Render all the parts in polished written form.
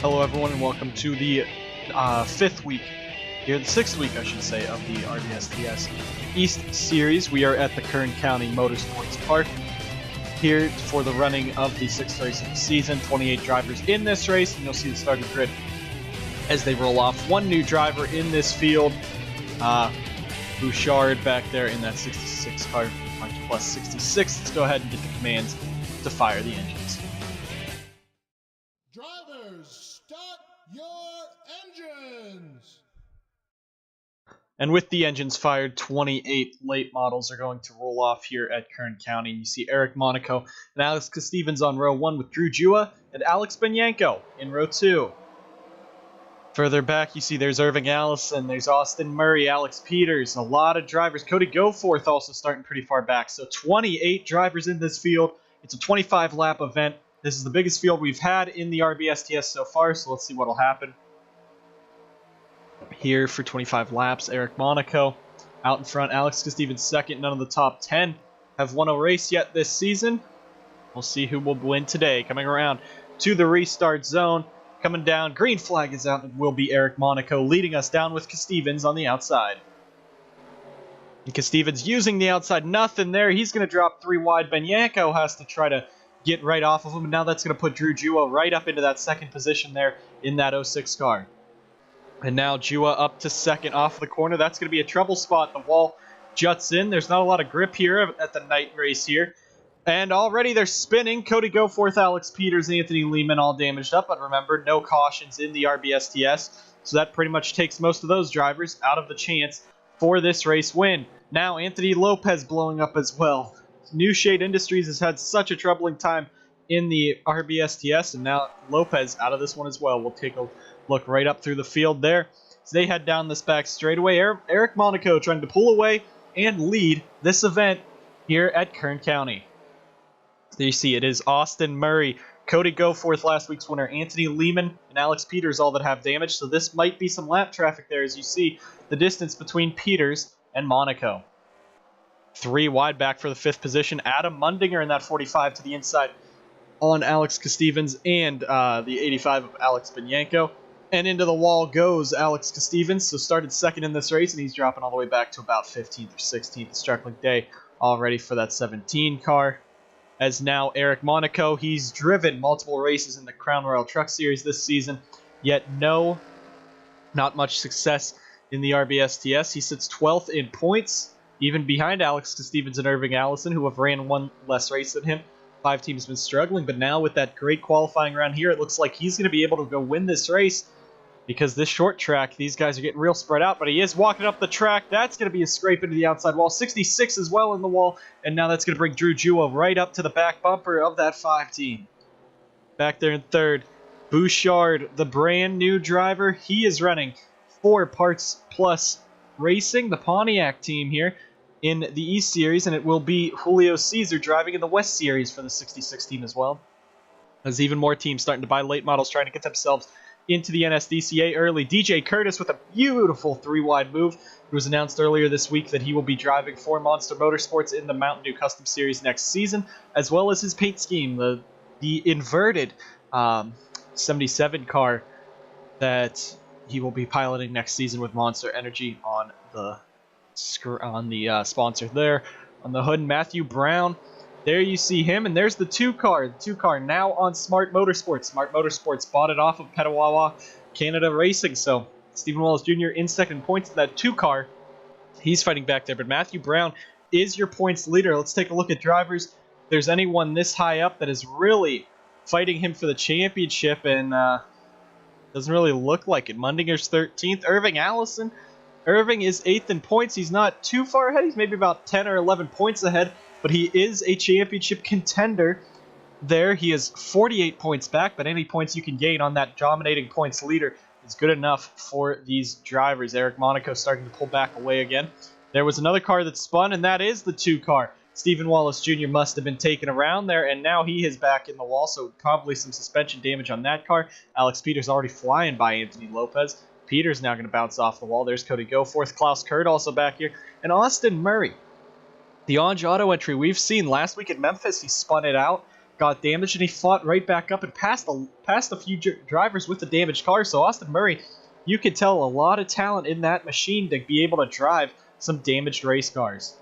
Hello everyone and welcome to the sixth week, I should say, of the RBSTS East Series. We are at the Kern County Motorsports Park here for the running of the sixth race of the season. 28 drivers in this race, and you'll see the starting grid as they roll off. One new driver in this field, Bouchard back there in that 66 car, plus 66. Let's go ahead and get the commands to fire the engines. Drivers, start your engines! And with the engines fired, 28 late models are going to roll off here at Kern County. You see Eric Monaco and Alex Stevens on row 1 with Drew Jua and Alex Benyanko in row 2. Further back, you see there's Irving Allison, there's Austin Murray, Alex Peters, a lot of drivers. Cody Goforth also starting pretty far back. So 28 drivers in this field. It's a 25-lap event. This is the biggest field we've had in the RBSTS so far, so let's see what will happen. Here for 25 laps, Eric Monaco out in front, Alex Stevens second. None of the top 10 have won a race yet this season. We'll see who will win today. Coming around to the restart zone. Coming down, green flag is out, and will be Eric Monaco leading us down with Stevens on the outside. And Stevens using the outside, nothing there. He's going to drop 3 wide. Benyanko has to try to get right off of him, and now that's going to put Drew Jua right up into that second position there in that 06 car. And now Jua up to second off the corner. That's going to be a trouble spot. The wall juts in. There's not a lot of grip here at the night race here. And already they're spinning. Cody Goforth, Alex Peters, Anthony Lehman all damaged up. But remember, no cautions in the RBSTS. So that pretty much takes most of those drivers out of the chance for this race win. Now Anthony Lopez blowing up as well. New Shade Industries has had such a troubling time in the RBSTS. And now Lopez out of this one as well. We'll take a look right up through the field there. So they head down this back straightaway. Eric Monaco trying to pull away and lead this event here at Kern County. There you see it is Austin Murray, Cody Goforth, last week's winner, Anthony Lehman, and Alex Peters all that have damage. So this might be some lap traffic there as you see the distance between Peters and Monaco. 3 wide back for the 5th position. Adam Mundinger in that 45 to the inside on Alex Stevens and the 85 of Alex Benyanko. And into the wall goes Alex Stevens, so started second in this race, and he's dropping all the way back to about 15th or 16th. Struggling day all ready for that 17 car. As now Eric Monaco, he's driven multiple races in the Crown Royal Truck Series this season, yet not much success in the RBSTS. He sits 12th in points, even behind Alex Stevens and Irving Allison, who have ran one less race than him. 5 teams been struggling, but now with that great qualifying round here, it looks like he's going to be able to go win this race. Because this short track, these guys are getting real spread out, but he is walking up the track. That's going to be a scrape into the outside wall. 66 as well in the wall, and now that's going to bring Drew Jua right up to the back bumper of that 5 team. Back there in third, Bouchard, the brand new driver. He is running for Parts Plus Racing, the Pontiac team here in the East Series, and it will be Julio Caesar driving in the West Series for the 66 team as well. There's even more teams starting to buy late models, trying to get themselves into the NSDCA early. DJ Curtis with a beautiful 3-wide move. It was announced earlier this week that he will be driving for Monster Motorsports in the Mountain Dew Custom Series next season, as well as his paint scheme, the inverted 77 car that he will be piloting next season with Monster Energy on the sponsor there on the hood. Matthew Brown. There you see him, and there's the 2 car. The 2 car now on Smart Motorsports. Smart Motorsports bought it off of Petawawa Canada Racing. So Stephen Wallace Jr. in second points in that 2 car. He's fighting back there, but Matthew Brown is your points leader. Let's take a look at drivers. If there's anyone this high up that is really fighting him for the championship, and doesn't really look like it. Mundinger's 13th. Irving Allison. Irving is 8th in points. He's not too far ahead. He's maybe about 10 or 11 points ahead. But he is a championship contender there. He is 48 points back, but any points you can gain on that dominating points leader is good enough for these drivers. Eric Monaco starting to pull back away again. There was another car that spun, and that is the 2 car. Stephen Wallace Jr. must have been taken around there, and now he is back in the wall, so probably some suspension damage on that car. Alex Peters already flying by Anthony Lopez. Peters now going to bounce off the wall. There's Cody Goforth. Klaus Kurt also back here. And Austin Murray. The Onge auto entry we've seen last week at Memphis, he spun it out. got damaged, and he fought right back up and passed a few drivers with the damaged car. So Austin Murray, you could tell a lot of talent in that machine to be able to drive some damaged race cars.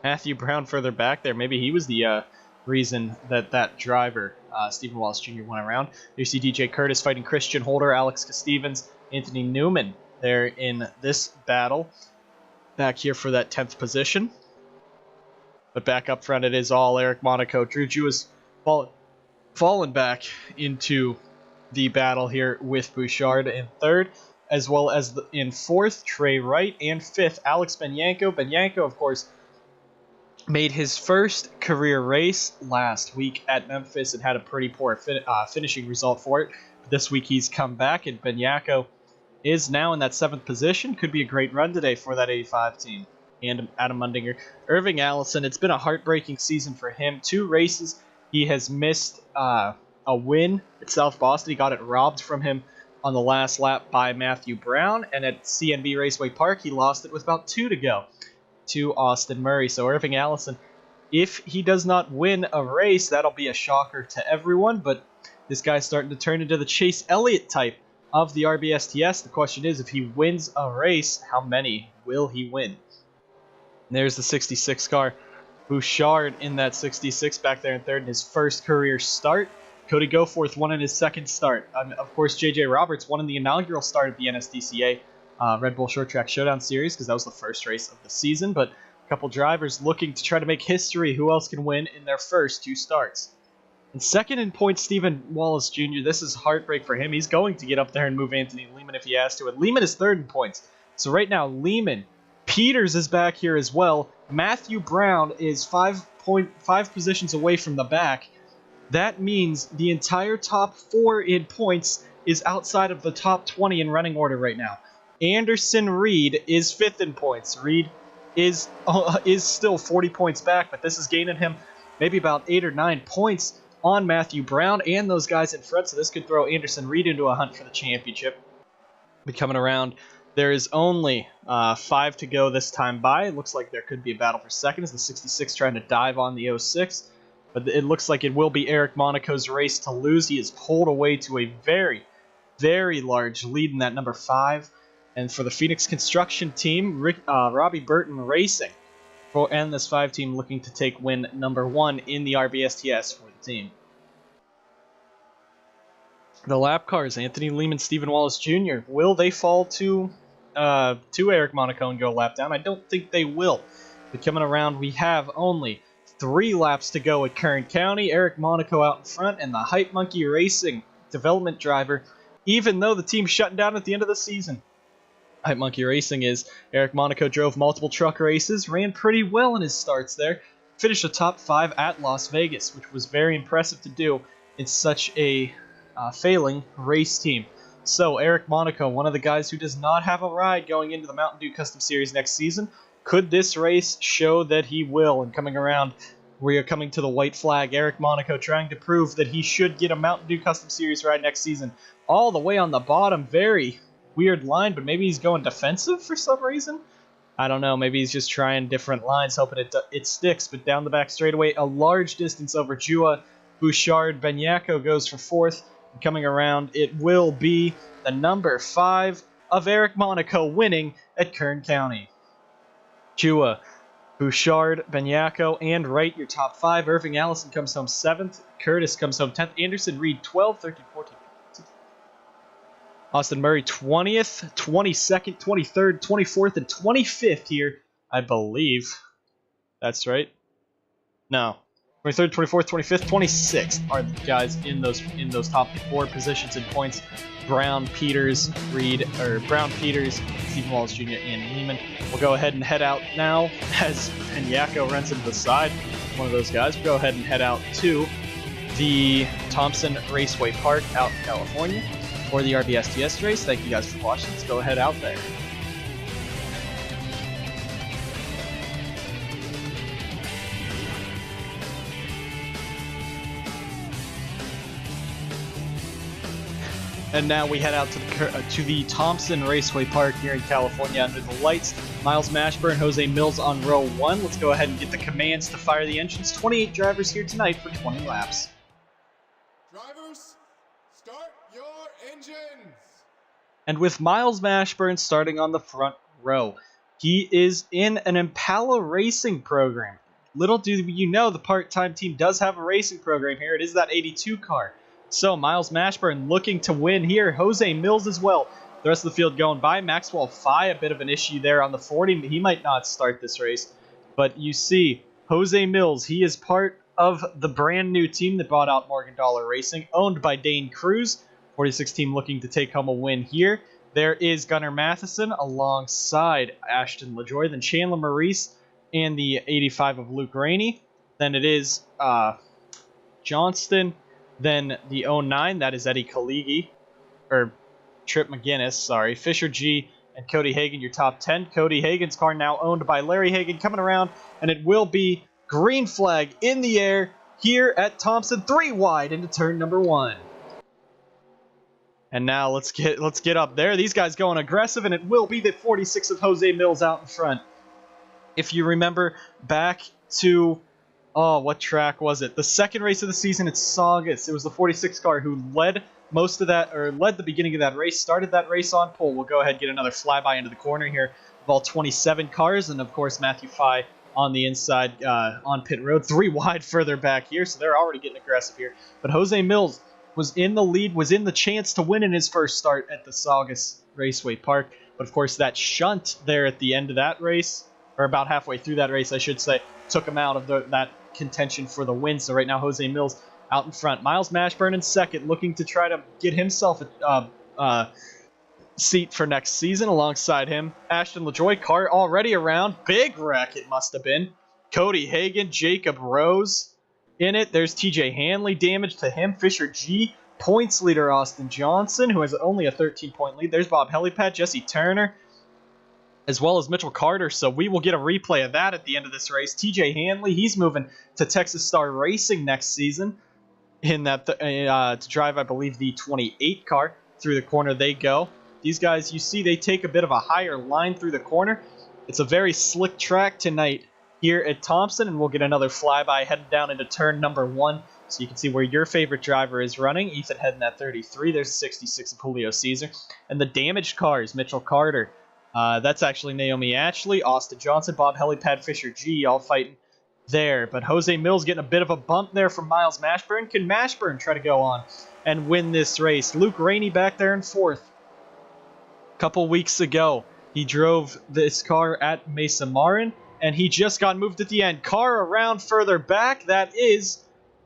Matthew Brown further back there, maybe he was the reason that driver, Stephen Wallace Jr., went around. You see DJ Curtis fighting Christian Holder, Alex Stevens, Anthony Newman there in this battle. Back here for that 10th position. But back up front, it is all Eric Monaco. Drew Jew has fallen back into the battle here with Bouchard in 3rd, as well as in 4th, Trey Wright, and 5th, Alex Benyanko. Benyanko, of course, made his first career race last week at Memphis and had a pretty poor finishing result for it. But this week he's come back, and Benyanko is now in that 7th position. Could be a great run today for that 85 team. And Adam Mundinger. Irving Allison, it's been a heartbreaking season for him. 2 races, he has missed a win at South Boston. He got it robbed from him on the last lap by Matthew Brown. And at CNB Raceway Park, he lost it with about 2 to go to Austin Murray. So Irving Allison, if he does not win a race, that'll be a shocker to everyone. But this guy's starting to turn into the Chase Elliott type of the RBSTS. The question is, if he wins a race, how many will he win? And there's the 66 car. Bouchard in that 66 back there in 3rd in his first career start. Cody Goforth won in his 2nd start. Of course, JJ Roberts won in the inaugural start of the NSDCA Red Bull Short Track Showdown Series, because that was the first race of the season. But a couple drivers looking to try to make history. Who else can win in their first 2 starts? And 2nd in points, Stephen Wallace Jr. This is heartbreak for him. He's going to get up there and move Anthony Lehman if he has to. And Lehman is 3rd in points. So right now, Lehman, Peters is back here as well. Matthew Brown is 5 positions away from the back. That means the entire top 4 in points is outside of the top 20 in running order right now. Anderson Reed is 5th in points. Reed is still 40 points back, but this is gaining him maybe about 8 or 9 points on Matthew Brown and those guys in front, so this could throw Anderson Reed into a hunt for the championship. But coming around, there is only 5 to go this time by. It looks like there could be a battle for 2nd as the 66 trying to dive on the 06. But it looks like it will be Eric Monaco's race to lose. He is pulled away to a very, very large lead in that number 5. And for the Phoenix Construction team, Robbie Burton Racing and this 5 team looking to take win number 1 in the RBSTS for the team. The lap cars, Anthony Lehman, Stephen Wallace Jr., will they fall to Eric Monaco and go lap down? I don't think they will. But coming around, we have only 3 laps to go at Kern County. Eric Monaco out in front, and the Hype Monkey Racing development driver, even though the team's shutting down at the end of the season. Hype Monkey Racing is Eric Monaco drove multiple truck races, ran pretty well in his starts there, finished a top 5 at Las Vegas, which was very impressive to do in such a failing race team. So Eric Monaco, one of the guys who does not have a ride going into the Mountain Dew Custom Series next season, could this race show that he will? And coming around, we are coming to the white flag. Eric Monaco trying to prove that he should get a Mountain Dew Custom Series ride next season. All the way on the bottom, very weird line, but maybe he's going defensive for some reason. I don't know, maybe he's just trying different lines, hoping it sticks. But down the back straightaway, a large distance over Jua. Bouchard, Benyanko goes for 4th. And coming around, it will be the number 5 of Eric Monaco winning at Kern County. Jua, Bouchard, Benyanko, and Wright, your top 5. Irving Allison comes home 7th. Curtis comes home 10th. Anderson Reed, 12th, 13th, 14th. Austin Murray, 20th, 22nd, 23rd, 24th, and 25th here, I believe. That's right. No. 23rd, 24th, 25th, 26th are the guys in those top 4 positions in points. Brown, Peters, Stephen Wallace Jr., and Lehman. We'll go ahead and head out now as Benyanko runs into the side. One of those guys. We'll go ahead and head out to the Thompson Raceway Park out in California for the RBSTS race. Thank you guys for watching. Let's go head out there. And now we head out to the Thompson Raceway Park here in California under the lights. Miles Mashburn, Jose Mills on row 1. Let's go ahead and get the commands to fire the engines. 28 drivers here tonight for 20 laps. Drivers, start your engines! And with Miles Mashburn starting on the front row, he is in an Impala racing program. Little do you know, the part-time team does have a racing program here. It is that 82 car. So Miles Mashburn looking to win here. Jose Mills as well. The rest of the field going by. Maxwell Fye, a bit of an issue there on the 40. He might not start this race. But you see, Jose Mills, he is part of the brand new team that bought out Morgan Dollar Racing, owned by Dane Cruz. 46 team looking to take home a win here. There is Gunnar Matheson alongside Ashton LaJoy. Then Chandler Maurice and the 85 of Luke Rainey. Then it is Johnston. Then the 09, that is Eddie Kaligi, or Trip McGinnis, sorry. Fisher G and Cody Hagan, your top 10. Cody Hagan's car now owned by Larry Hagan coming around, and it will be green flag in the air here at Thompson, 3 wide into turn number 1. And now let's get up there. These guys going aggressive, and it will be the 46 of Jose Mills out in front. If you remember back to... oh, what track was it? The second race of the season at Saugus. It was the 46 car who led most of that, or led the beginning of that race, started that race on pole. We'll go ahead and get another flyby into the corner here of all 27 cars, and of course Matthew Fye on the inside on pit road, 3 wide further back here, so they're already getting aggressive here. But Jose Mills was in the lead, was in the chance to win in his first start at the Saugus Raceway Park, but of course that shunt there at the end of that race, or about halfway through that race, I should say, took him out of that contention for the win. So right now Jose Mills out in front. Miles Mashburn in second, looking to try to get himself a seat for next season alongside him. Ashton LaJoy, car already around. Big wreck it must have been. Cody Hagan, Jacob Rose in it. There's TJ Hanley, damage to him. Fisher G, points leader Austin Johnson, who has only a 13-point lead. There's Bob Helipad, Jesse Turner, as well as Mitchell Carter, so we will get a replay of that at the end of this race. TJ Hanley, he's moving to Texas Star Racing next season in that to drive, I believe, the 28 car. Through the corner they go. These guys, you see, they take a bit of a higher line through the corner. It's a very slick track tonight here at Thompson, and we'll get another flyby headed down into turn number 1, so you can see where your favorite driver is running. Ethan heading at 33. There's 66 of Julio Caesar. And the damaged cars, Mitchell Carter, that's actually Naomi Ashley, Austin Johnson, Bob Helipad, Fisher G, all fighting there. But Jose Mills getting a bit of a bump there from Miles Mashburn. Can Mashburn try to go on and win this race? Luke Rainey back there in 4th. A couple weeks ago, he drove this car at Mesa Marin, and he just got moved at the end. Car around further back, that is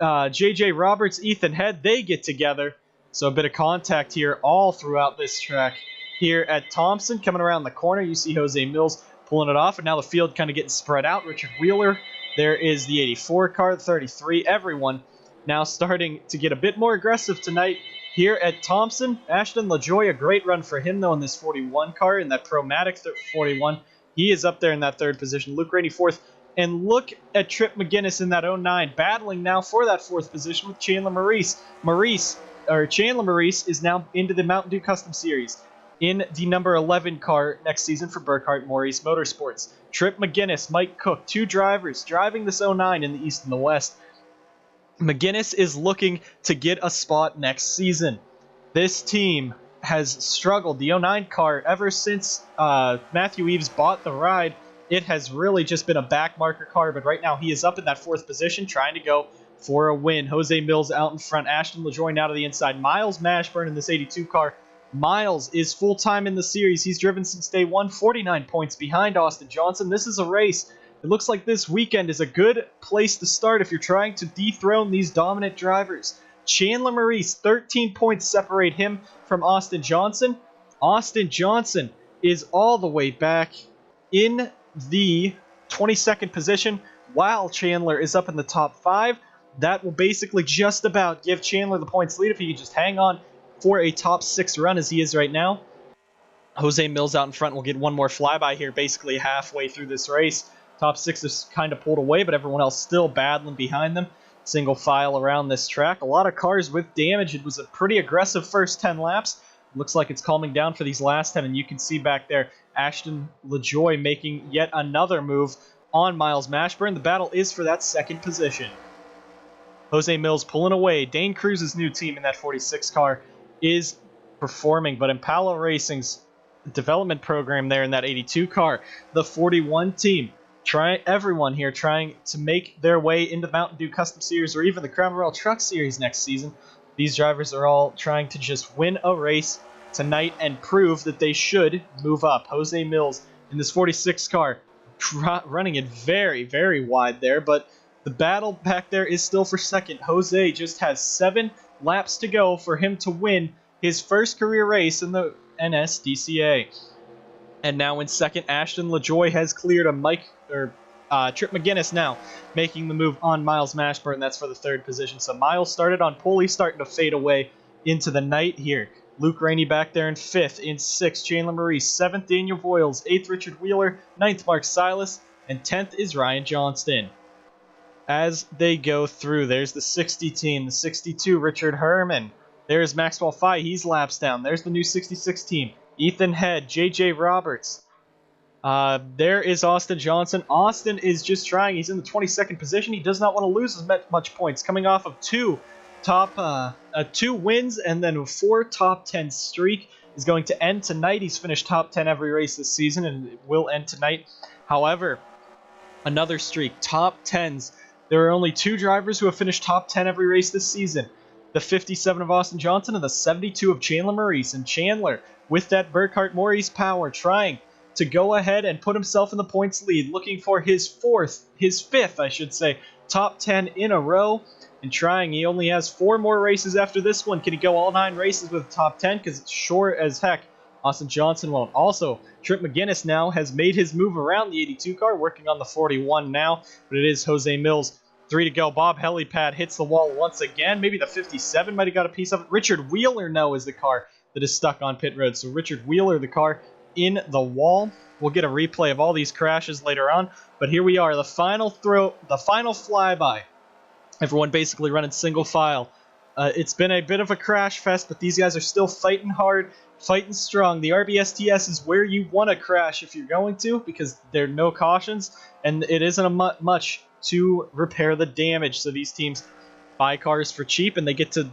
JJ Roberts, Ethan Head. They get together. So a bit of contact here all throughout this track. Here at Thompson, coming around the corner, you see Jose Mills pulling it off, and now the field kind of getting spread out. Richard Wheeler, there is the 84 car, 33, everyone now starting to get a bit more aggressive tonight here at Thompson. Ashton LaJoy, a great run for him, though, in this 41 car, in that Promatic 41. He is up there in that 3rd position. Luke Rainey 4th, and look at Trip McGinnis in that 09, battling now for that 4th position with Chandler Maurice. Chandler Maurice is now into the Mountain Dew Custom Series in the number 11 car next season for Burkhart Maurice Motorsports. Trip McGinnis, Mike Cook, 2 drivers driving this 09 in the East and the West. McGinnis is looking to get a spot next season. This team has struggled. The 09 car, ever since Matthew Eaves bought the ride, it has really just been a back marker car, but right now he is up in that 4th position trying to go for a win. Jose Mills out in front. Ashton LaJoy now to the inside. Miles Mashburn in this 82 car. Miles is full-time in the series. He's driven since day 1, 49 points behind Austin Johnson. This is a race. It looks like this weekend is a good place to start if you're trying to dethrone these dominant drivers. Chandler Maurice, 13 points separate him from Austin Johnson. Austin Johnson is all the way back in the 22nd position, while Chandler is up in the top 5. That will basically just about give Chandler the points lead if he can just hang on for a top 6 run as he is right now. Jose Mills out in front will get one more flyby here basically halfway through this race. Top 6 is kind of pulled away, but everyone else still battling behind them. single file around this track. A lot of cars with damage. It was a pretty aggressive first 10 laps. Looks like it's calming down for these last 10, and you can see back there Ashton LaJoy making yet another move on Miles Mashburn. The battle is for that second position. Jose Mills pulling away. Dane Cruz's new team in that 46 car is performing, but Impala Racing's development program there in that 82 car, the 41 team, everyone here trying to make their way into the Mountain Dew Custom Series or even the Crown Royal Truck Series next season. These drivers are all trying to just win a race tonight and prove that they should move up. Jose Mills in this 46 car running it very, very wide there, but the battle back there is still for second. Jose just has 7 laps to go for him to win his first career race in the NSDCA. And now in second, Ashton LaJoy has cleared a Trip McGinnis now, making the move on Miles Mashburn. That's for the third position. So Miles started on pole. He's starting to fade away into the night here. Luke Rainey back there in 5th. In 6th, Chandler Maurice. 7th, Daniel Voiles. 8th, Richard Wheeler. 9th, Mark Silas. And 10th is Ryan Johnston. As they go through, there's the 60 team. The 62, Richard Herman. There's Maxwell Fye. He's laps down. There's the new 66 team. Ethan Head. J.J. Roberts. There is Austin Johnson. Austin is just trying. He's in the 22nd position. He does not want to lose as much points, coming off of 2 wins and then a 4 top 10 streak. Is going to end tonight. He's finished top 10 every race this season, and it will end tonight. However, another streak, top 10s. There are only 2 drivers who have finished top 10 every race this season. The 57 of Austin Johnson and the 72 of Chandler Maurice. And Chandler, with that Burkhart Maurice power, trying to go ahead and put himself in the points lead, looking for his 5th, I should say, top 10 in a row, and trying. He only has 4 more races after this one. Can he go all 9 races with top 10? Because it's short as heck. Austin Johnson won't. Also, Trip McGinnis now has made his move around the 82 car, working on the 41 now, but it is Jose Mills. 3 to go. Bob Helipad hits the wall once again. Maybe the 57 might have got a piece of it. Richard Wheeler, no, is the car that is stuck on pit road. So Richard Wheeler, the car in the wall. We'll get a replay of all these crashes later on, but here we are, the final flyby. Everyone basically running single file. It's been a bit of a crash fest, but these guys are still fighting hard, fighting strong. The RBSTS is where you want to crash if you're going to, because there are no cautions, and it isn't much to repair the damage. So these teams buy cars for cheap, and they get to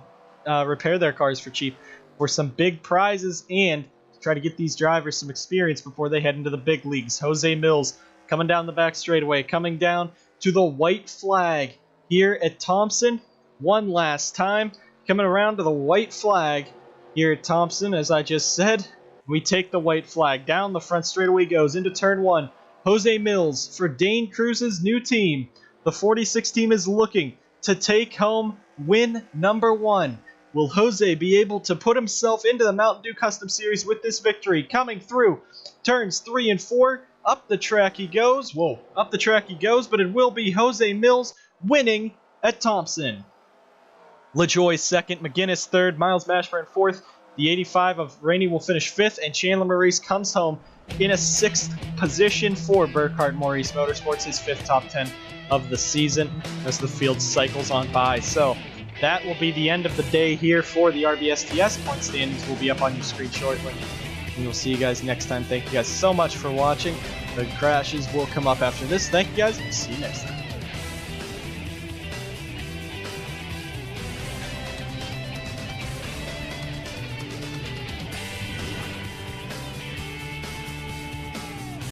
repair their cars for cheap for some big prizes and try to get these drivers some experience before they head into the big leagues. Jose Mills coming down the back straightaway, coming down to the white flag here at Thompson. One last time, coming around to the white flag here at Thompson, as I just said. We take the white flag. Down the front straightaway goes into turn 1. Jose Mills for Dane Cruz's new team. The 46 team is looking to take home win number 1. Will Jose be able to put himself into the Mountain Dew Custom Series with this victory? Coming through turns 3 and 4. Up the track he goes. Whoa, up the track he goes, but it will be Jose Mills winning at Thompson. LaJoy 2nd, McGinnis 3rd, Miles Mashburn 4th. The 85 of Rainey will finish 5th, and Chandler Maurice comes home in a 6th position for Burkhart Maurice Motorsports, his 5th top 10 of the season as the field cycles on by. So that will be the end of the day here for the RBSTS. Point standings will be up on your screen shortly. And we'll see you guys next time. Thank you guys so much for watching. The crashes will come up after this. Thank you guys. See you next time.